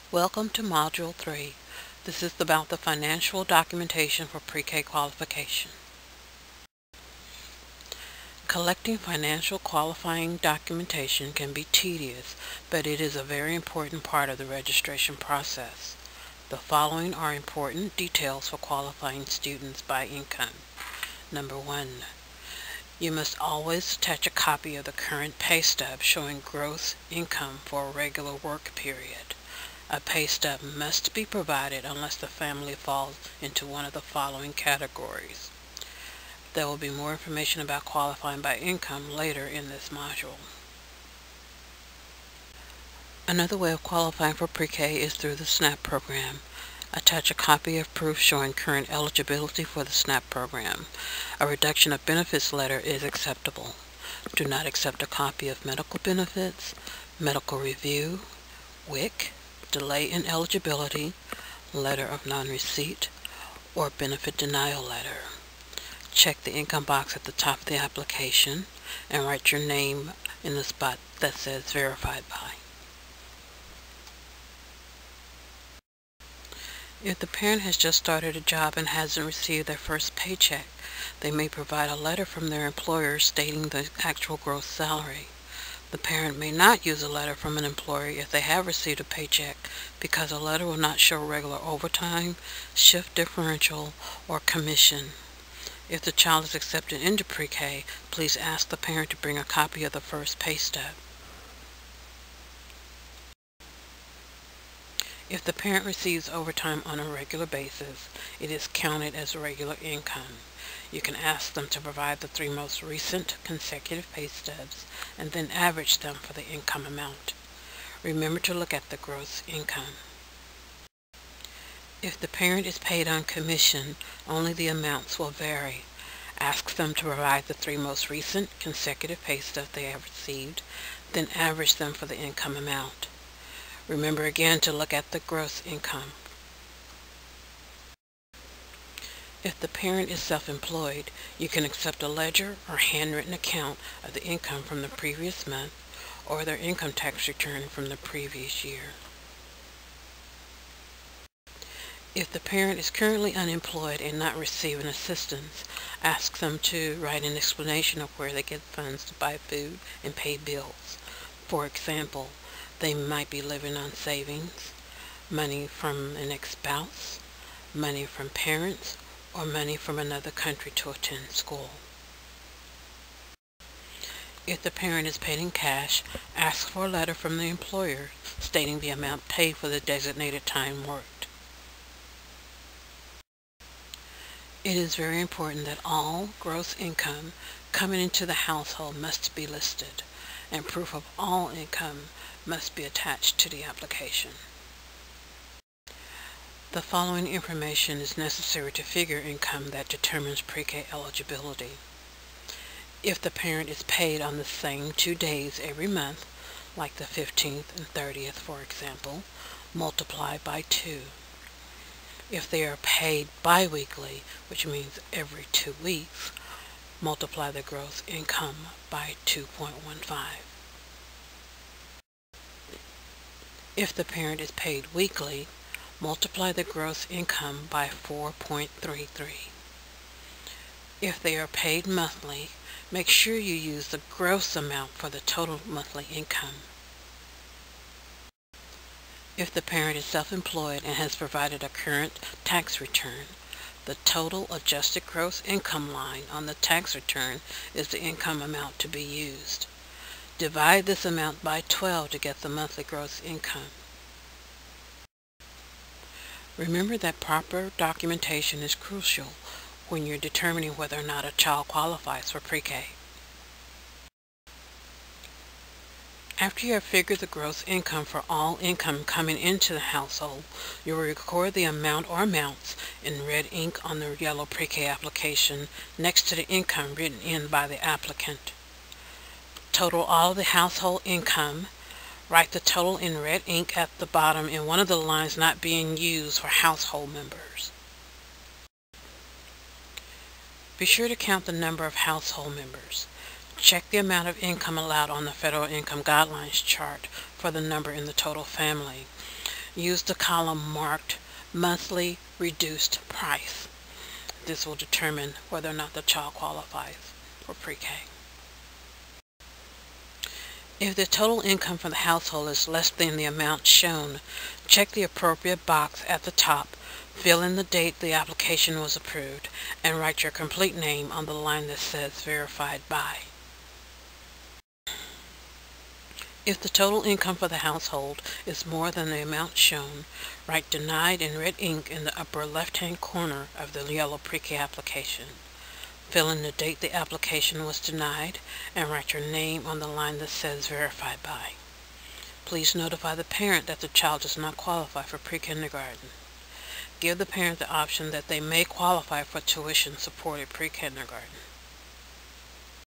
Welcome to Module 3. This is about the financial documentation for pre-K qualification. Collecting financial qualifying documentation can be tedious, but it is a very important part of the registration process. The following are important details for qualifying students by income. Number 1. You must always attach a copy of the current pay stub showing gross income for a regular work period. A pay stub must be provided unless the family falls into one of the following categories. There will be more information about qualifying by income later in this module. Another way of qualifying for pre-K is through the SNAP program. Attach a copy of proof showing current eligibility for the SNAP program. A reduction of benefits letter is acceptable. Do not accept a copy of medical benefits, medical review, WIC, delay in eligibility, letter of non-receipt, or benefit denial letter. Check the income box at the top of the application and write your name in the spot that says verified by. If the parent has just started a job and hasn't received their first paycheck, they may provide a letter from their employer stating the actual gross salary. The parent may not use a letter from an employer if they have received a paycheck because a letter will not show regular overtime, shift differential, or commission. If the child is accepted into pre-K, please ask the parent to bring a copy of the first pay stub. If the parent receives overtime on a regular basis, it is counted as regular income. You can ask them to provide the 3 most recent consecutive pay stubs and then average them for the income amount. Remember to look at the gross income. If the parent is paid on commission, only the amounts will vary. Ask them to provide the 3 most recent consecutive pay stubs they have received, then average them for the income amount. Remember again to look at the gross income. If the parent is self-employed, you can accept a ledger or handwritten account of the income from the previous month or their income tax return from the previous year. If the parent is currently unemployed and not receiving assistance, ask them to write an explanation of where they get funds to buy food and pay bills. For example, they might be living on savings, money from an ex-spouse, money from parents, or money from another country to attend school. If the parent is paid in cash, ask for a letter from the employer stating the amount paid for the designated time worked. It is very important that all gross income coming into the household must be listed, and proof of all income must be attached to the application. The following information is necessary to figure income that determines pre-K eligibility. If the parent is paid on the same 2 days every month, like the 15th and 30th for example, multiply by 2. If they are paid bi-weekly, which means every 2 weeks, multiply the gross income by 2.15. If the parent is paid weekly, multiply the gross income by 4.33. If they are paid monthly, make sure you use the gross amount for the total monthly income. If the parent is self-employed and has provided a current tax return, the total adjusted gross income line on the tax return is the income amount to be used. Divide this amount by 12 to get the monthly gross income. Remember that proper documentation is crucial when you're determining whether or not a child qualifies for pre-K. After you have figured the gross income for all income coming into the household, you will record the amount or amounts in red ink on the yellow pre-K application next to the income written in by the applicant. Total all of the household income. Write the total in red ink at the bottom in one of the lines not being used for household members. Be sure to count the number of household members. Check the amount of income allowed on the Federal Income Guidelines chart for the number in the total family. use the column marked Monthly Reduced Price. This will determine whether or not the child qualifies for pre-K. If the total income for the household is less than the amount shown, check the appropriate box at the top, fill in the date the application was approved, and write your complete name on the line that says Verified By. If the total income for the household is more than the amount shown, write Denied in red ink in the upper left-hand corner of the yellow pre-K application. Fill in the date the application was denied and write your name on the line that says Verified By. Please notify the parent that the child does not qualify for pre-kindergarten. Give the parent the option that they may qualify for tuition-supported pre-kindergarten.